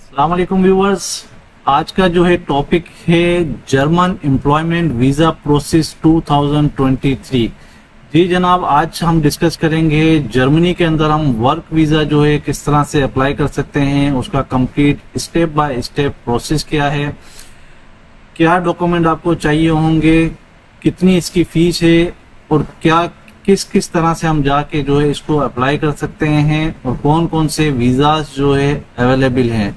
अस्सलाम वालेकुम व्यूअर्स। आज का जो है टॉपिक है जर्मन एम्प्लॉयमेंट वीज़ा प्रोसेस 2023। जी जनाब, आज हम डिस्कस करेंगे जर्मनी के अंदर हम वर्क वीज़ा जो है किस तरह से अप्लाई कर सकते हैं, उसका complete step by step process क्या है, क्या डॉक्यूमेंट आपको चाहिए होंगे, कितनी इसकी फीस है और क्या किस किस तरह से हम जाके जो है इसको अप्लाई कर सकते हैं और कौन कौन से वीज़ाज जो है अवेलेबल हैं।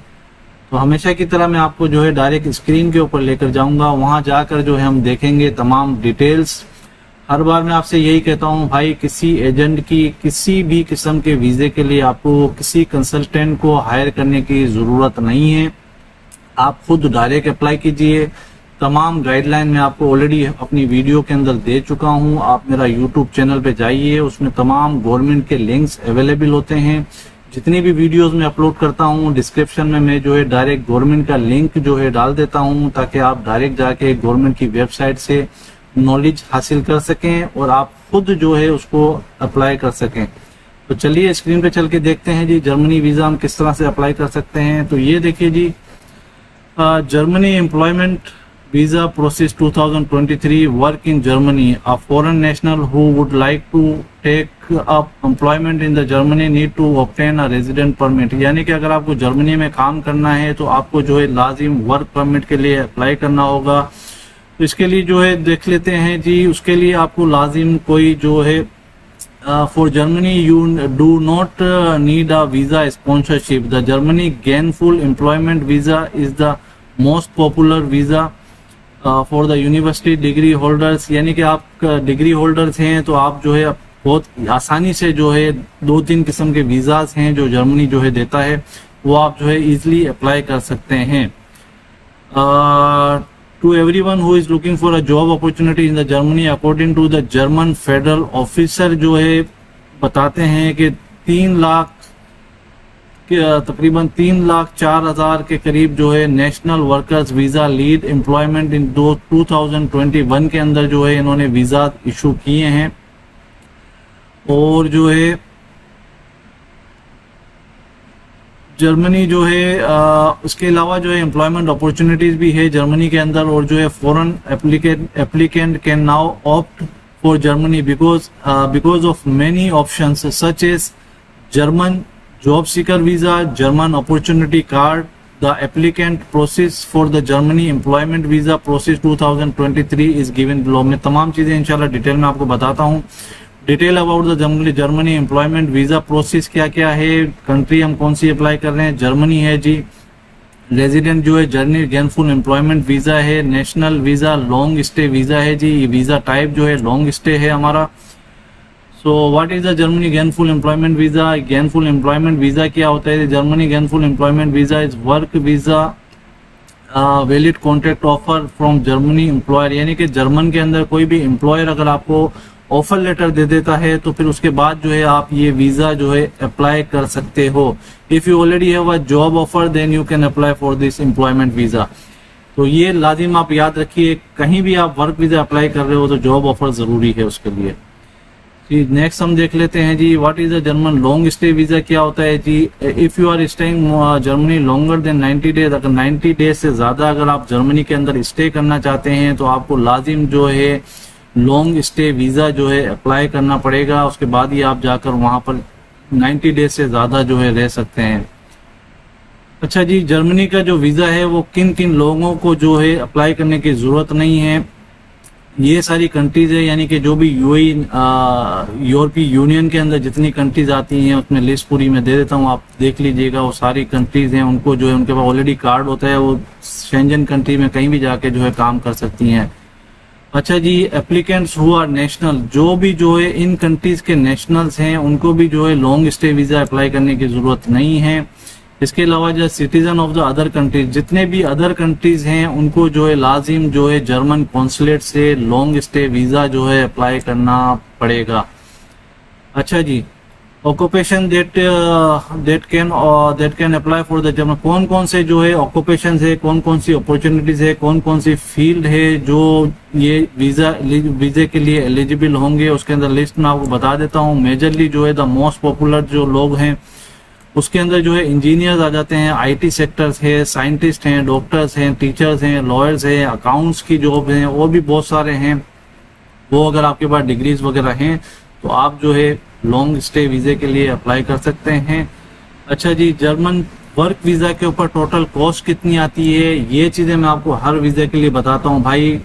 तो हमेशा की तरह मैं आपको जो है डायरेक्ट स्क्रीन के ऊपर लेकर जाऊंगा, वहां जाकर जो है हम देखेंगे तमाम डिटेल्स। हर बार मैं आपसे यही कहता हूं भाई, किसी एजेंट की किसी भी किस्म के वीज़े के लिए आपको किसी कंसल्टेंट को हायर करने की ज़रूरत नहीं है, आप खुद डायरेक्ट अप्लाई कीजिए। तमाम गाइडलाइन मैं आपको ऑलरेडी अपनी वीडियो के अंदर दे चुका हूं। आप मेरा यूट्यूब चैनल पे जाइए, उसमें तमाम गवर्नमेंट के लिंक्स अवेलेबल होते हैं। जितनी भी वीडियोस में अपलोड करता हूं डिस्क्रिप्शन में मैं जो है डायरेक्ट गवर्नमेंट का लिंक जो है डाल देता हूं, ताकि आप डायरेक्ट जाके गवर्नमेंट की वेबसाइट से नॉलेज हासिल कर सकें और आप खुद जो है उसको अप्लाई कर सकें। तो चलिए स्क्रीन पे चल के देखते हैं जी जर्मनी वीज़ा हम किस तरह से अप्लाई कर सकते हैं। तो ये देखिए जी, Germany employment Visa process 2023 work in Germany. A foreign national who would like to take up employment in the Germany need to obtain a resident permit. यानी कि अगर आपको जर्मनी में काम करना है तो आपको जो है लाजिम वर्क परमिट के लिए अप्लाई करना होगा। तो इसके लिए जो है देख लेते हैं जी, उसके लिए आपको लाजिम कोई जो है for Germany you do not need a visa sponsorship. The Germany gainful employment visa is the most popular visa for the university degree holders. यानी कि आप डिग्री होल्डर्स हैं तो आप जो है बहुत आसानी से जो है 2-3 किस्म के वीज़ाज हैं जो जर्मनी जो है देता है, वो आप जो है इजीली अप्लाई कर सकते हैं। To everyone who is looking for a job opportunity in the Germany according to the German federal officer जो है बताते हैं कि 3 लाख तकरीबन 3,04,000 के करीब जो है national workers visa lead employment in 2021 के अंदर जो है इन्होंने वीजा इशू किए हैं। और जो है जर्मनी जो है उसके अलावा जो है एम्प्लॉयमेंट अपॉर्चुनिटीज भी है जर्मनी के अंदर। और जो है foreign applicant can now opt for Germany because of many options such as German job seeker visa, German opportunity card. The applicant process for the Germany employment visa process 2023 is given below. मैं तमाम चीजें इंशाल्लाह detail में आपको बताता हूँ। Detail about the Germany employment visa process क्या क्या है, कंट्री हम कौन सी अप्लाई कर रहे हैं, जर्मनी है जी। रेजिडेंट जो है जर्मनी गेनफुल एम्प्लॉयमेंट वीजा है। National visa long stay visa है जी, ये वीजा टाइप जो है लॉन्ग स्टे है हमारा। So what is the Germany gainful employment visa? Gainful employment visa क्या होता है? Germany gainful employment visa is work visa valid contract offer from Germany employer. यानी कि जर्मन के अंदर कोई भी एम्प्लॉयर अगर आपको ऑफर लेटर दे देता है तो फिर उसके बाद जो है आप ये वीजा जो है अप्लाई कर सकते हो। If you already have a job offer then you can apply for this employment visa. तो ये लाजिम आप याद रखिए, कहीं भी आप वर्क वीजा अप्लाई कर रहे हो तो जॉब ऑफर जरूरी है उसके लिए। नेक्स्ट हम देख लेते हैं जी, what is the German long stay visa क्या होता है जी? If you are staying Germany longer than 90 days, अगर 90 डेज से ज्यादा अगर आप जर्मनी के अंदर स्टे करना चाहते हैं तो आपको लाजिम जो है लॉन्ग स्टे वीजा जो है अप्लाई करना पड़ेगा। उसके बाद ही आप जाकर वहां पर 90 डेज से ज्यादा जो है रह सकते हैं। अच्छा जी, जर्मनी का जो वीजा है वो किन किन लोगों को जो है अप्लाई करने की जरूरत नहीं है, ये सारी कंट्रीज है। यानी कि जो भी यूरोपीय यूनियन के अंदर जितनी कंट्रीज आती हैं उसमें लिस्ट पूरी मैं दे देता हूँ, आप देख लीजिएगा। वो सारी कंट्रीज हैं, उनको जो है उनके पास ऑलरेडी कार्ड होता है, वो शेंजन कंट्री में कहीं भी जाके जो है काम कर सकती हैं। अच्छा जी, एप्लीकेंट्स हु आर नेशनल, जो भी जो है इन कंट्रीज के नेशनल्स हैं उनको भी जो है लॉन्ग स्टे वीजा अप्लाई करने की जरूरत नहीं है। इसके अलावा जो citizen of the other countries, जितने भी अदर कंट्रीज हैं उनको जो है लाजिम जो है जर्मन कॉन्सुलेट से लॉन्ग स्टे वीजा जो है अप्लाई करना पड़ेगा। अच्छा जी, occupation that can apply for the German, कौन कौन से जो है ऑक्यूपेशन है, कौन कौन सी अपॉर्चुनिटीज है, कौन कौन सी फील्ड है जो ये वीजे के लिए एलिजिबल होंगे, उसके अंदर लिस्ट में आपको बता देता हूँ। मेजरली जो है द मोस्ट पॉपुलर जो लोग हैं उसके अंदर जो है इंजीनियर्स आ जाते हैं, आईटी सेक्टर्स है, साइंटिस्ट हैं, डॉक्टर्स हैं, टीचर्स हैं, लॉयर्स हैं, अकाउंट्स की जॉब हैं, और भी बहुत सारे हैं। वो अगर आपके पास डिग्रीज वगैरह हैं तो आप जो है लॉन्ग स्टे वीज़े के लिए अप्लाई कर सकते हैं। अच्छा जी, जर्मन वर्क वीज़ा के ऊपर टोटल कॉस्ट कितनी आती है, ये चीज़ें मैं आपको हर वीज़े के लिए बताता हूँ भाई।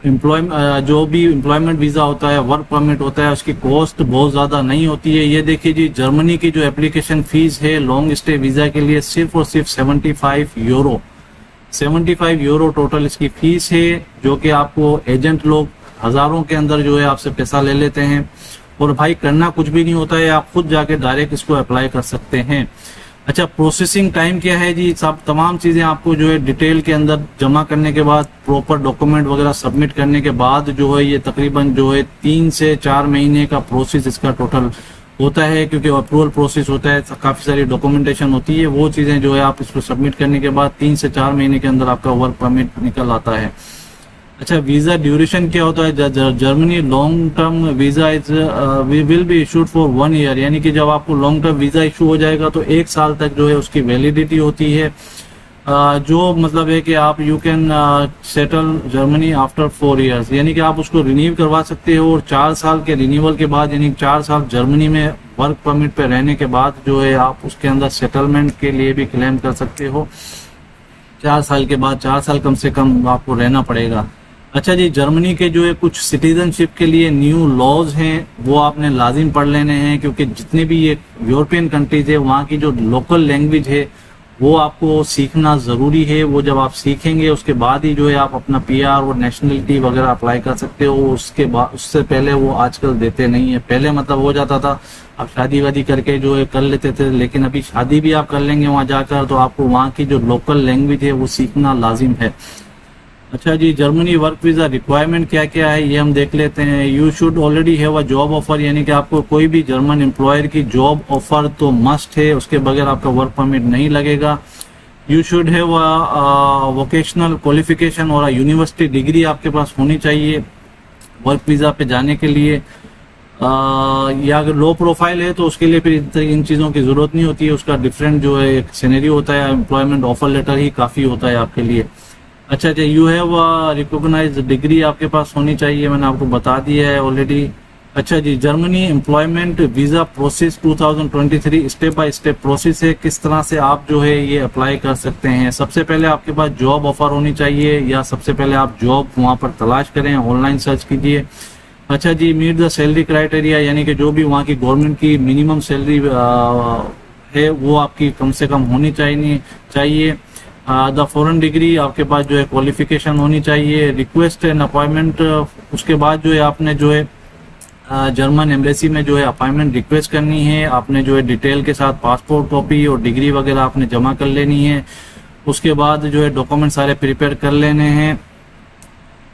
जो भी एम्प्लॉयमेंट वीज़ा होता है, वर्क परमिट होता है, उसकी कॉस्ट बहुत ज़्यादा नहीं होती है। ये देखिए जी, जर्मनी की जो एप्लीकेशन फ़ीस है लॉन्ग स्टे वीज़ा के लिए सिर्फ और सिर्फ 75 यूरो, 75 यूरो टोटल इसकी फ़ीस है, जो कि आपको एजेंट लोग हज़ारों के अंदर जो है आपसे पैसा ले लेते हैं। और भाई करना कुछ भी नहीं होता है, आप खुद जाके डायरेक्ट इसको अप्लाई कर सकते हैं। अच्छा, प्रोसेसिंग टाइम क्या है जी, सब तमाम चीज़ें आपको जो है डिटेल के अंदर जमा करने के बाद, प्रॉपर डॉक्यूमेंट वगैरह सबमिट करने के बाद जो है ये तकरीबन जो है 3 से 4 महीने का प्रोसेस इसका टोटल होता है, क्योंकि अप्रूवल प्रोसेस होता है, काफ़ी सारी डॉक्यूमेंटेशन होती है। वो चीज़ें जो है आप इसको सबमिट करने के बाद 3 से 4 महीने के अंदर आपका वर्क परमिट निकल आता है। अच्छा, वीज़ा ड्यूरेशन क्या होता है, Germany long term visa is will be issued for 1 year, यानी कि जब आपको लॉन्ग टर्म वीज़ा इशू हो जाएगा तो 1 साल तक जो है उसकी वैलिडिटी होती है। जो मतलब है कि आप you can settle Germany after 4 years, यानी कि आप उसको रिन्यू करवा सकते हो। और 4 साल के रिन्यूअल के बाद, यानी 4 साल जर्मनी में वर्क परमिट पे रहने के बाद जो है आप उसके अंदर सेटलमेंट के लिए भी क्लेम कर सकते हो। 4 साल के बाद, 4 साल कम से कम आपको रहना पड़ेगा। अच्छा जी, जर्मनी के जो है कुछ सिटीजनशिप के लिए न्यू लॉज हैं, वो आपने लाजिम पढ़ लेने हैं, क्योंकि जितने भी ये यूरोपियन कंट्रीज है वहाँ की जो लोकल लैंग्वेज है वो आपको सीखना ज़रूरी है। वो जब आप सीखेंगे उसके बाद ही जो है आप अपना पीआर और नेशनलिटी वगैरह अप्लाई कर सकते हो। उसके बाद, उससे पहले वो आजकल देते नहीं है। पहले मतलब हो जाता था, आप शादी वादी करके जो है कर लेते थे, लेकिन अभी शादी भी आप कर लेंगे वहाँ जाकर तो आपको वहाँ की जो लोकल लैंग्वेज है वो सीखना लाजिम है। अच्छा जी, जर्मनी वर्क वीज़ा रिक्वायरमेंट क्या क्या है ये हम देख लेते हैं। You should already have a job offer, यानी कि आपको कोई भी जर्मन एम्प्लॉयर की जॉब ऑफर तो मस्ट है, उसके बगैर आपका वर्क परमिट नहीं लगेगा। You should have a vocational qualification और यूनिवर्सिटी डिग्री आपके पास होनी चाहिए वर्क वीज़ा पे जाने के लिए। या अगर लो प्रोफाइल है तो उसके लिए फिर इन चीज़ों की ज़रूरत नहीं होती है, उसका डिफरेंट जो है एक सिनेरियो होता है, एम्प्लॉयमेंट ऑफर लेटर ही काफ़ी होता है आपके लिए। अच्छा, यू हैव रिकॉग्नाइज्ड डिग्री आपके पास होनी चाहिए, मैंने आपको बता दिया है ऑलरेडी। अच्छा जी, Germany employment visa process 2023 step by step process है, किस तरह से आप जो है ये अप्लाई कर सकते हैं। सबसे पहले आपके पास जॉब ऑफर होनी चाहिए, या सबसे पहले आप जॉब वहाँ पर तलाश करें, ऑनलाइन सर्च कीजिए। अच्छा जी, मीट द सैलरी क्राइटेरिया, यानी कि जो भी वहाँ की गवर्नमेंट की मिनिमम सैलरी है वो आपकी कम से कम होनी चाहिए। द फॉरेन डिग्री, आपके पास जो है क्वालिफिकेशन होनी चाहिए। रिक्वेस्ट एंड अपॉइंटमेंट, उसके बाद जो है आपने जो है जर्मन एम्बेसी में जो है अपॉइंटमेंट रिक्वेस्ट करनी है। आपने जो है डिटेल के साथ पासपोर्ट कॉपी और डिग्री वगैरह आपने जमा कर लेनी है। उसके बाद जो है डॉक्यूमेंट सारे प्रिपेयर कर लेने हैं।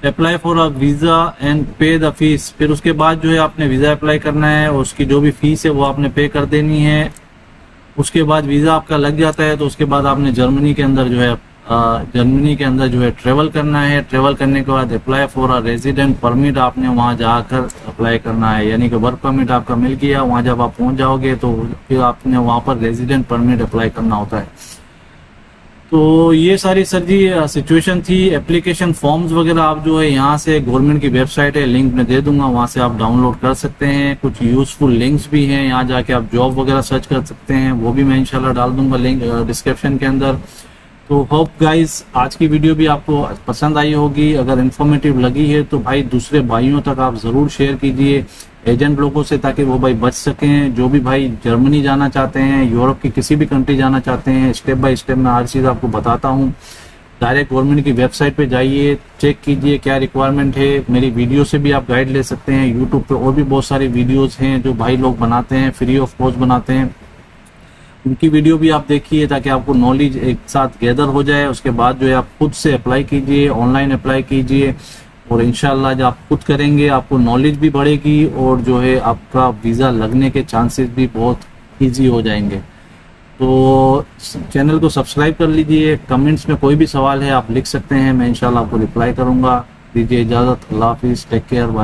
Apply for a visa and पे द फीस, फिर उसके बाद जो है आपने वीज़ा अप्लाई करना है और उसकी जो भी फीस है वो आपने पे कर देनी है। उसके बाद वीज़ा आपका लग जाता है तो उसके बाद आपने जर्मनी के अंदर जो है ट्रेवल करना है। ट्रेवल करने के बाद apply for a resident permit, आपने वहाँ जाकर अप्लाई करना है, यानी कि वर्क परमिट आपका मिल गया, वहाँ जब आप पहुँच जाओगे तो फिर आपने वहाँ पर रेजिडेंट परमिट अप्लाई करना होता है। तो ये सारी सर जी सिचुएशन थी। एप्लीकेशन फॉर्म्स वगैरह आप जो है यहाँ से, गवर्नमेंट की वेबसाइट है, लिंक मैं दे दूंगा, वहाँ से आप डाउनलोड कर सकते हैं। कुछ यूजफुल लिंक्स भी हैं, यहाँ जाके आप जॉब वगैरह सर्च कर सकते हैं, वो भी मैं इंशाल्लाह डाल दूंगा लिंक डिस्क्रिप्शन के अंदर। तो होप गाइस आज की वीडियो भी आपको पसंद आई होगी। अगर इन्फॉर्मेटिव लगी है तो भाई दूसरे भाइयों तक आप ज़रूर शेयर कीजिए, एजेंट लोगों से, ताकि वो भाई बच सकें। जो भी भाई जर्मनी जाना चाहते हैं, यूरोप की किसी भी कंट्री जाना चाहते हैं, स्टेप बाय स्टेप मैं हर चीज़ आपको बताता हूँ। डायरेक्ट गवर्नमेंट की वेबसाइट पे जाइए, चेक कीजिए क्या रिक्वायरमेंट है। मेरी वीडियो से भी आप गाइड ले सकते हैं। यूट्यूब पे और भी बहुत सारी वीडियोज़ हैं जो भाई लोग बनाते हैं, फ्री ऑफ कॉस्ट बनाते हैं, उनकी वीडियो भी आप देखिए ताकि आपको नॉलेज एक साथ गैदर हो जाए। उसके बाद जो है आप खुद से अप्लाई कीजिए, ऑनलाइन अप्लाई कीजिए, और इंशाल्लाह जब आप खुद करेंगे आपको नॉलेज भी बढ़ेगी और जो है आपका वीज़ा लगने के चांसेस भी बहुत ईजी हो जाएंगे। तो चैनल को सब्सक्राइब कर लीजिए। कमेंट्स में कोई भी सवाल है आप लिख सकते हैं, मैं इंशाल्लाह आपको रिप्लाई करूँगा। दीजिए इजाज़त, अल्लाह हाफिज़, टेक केयर, बाय।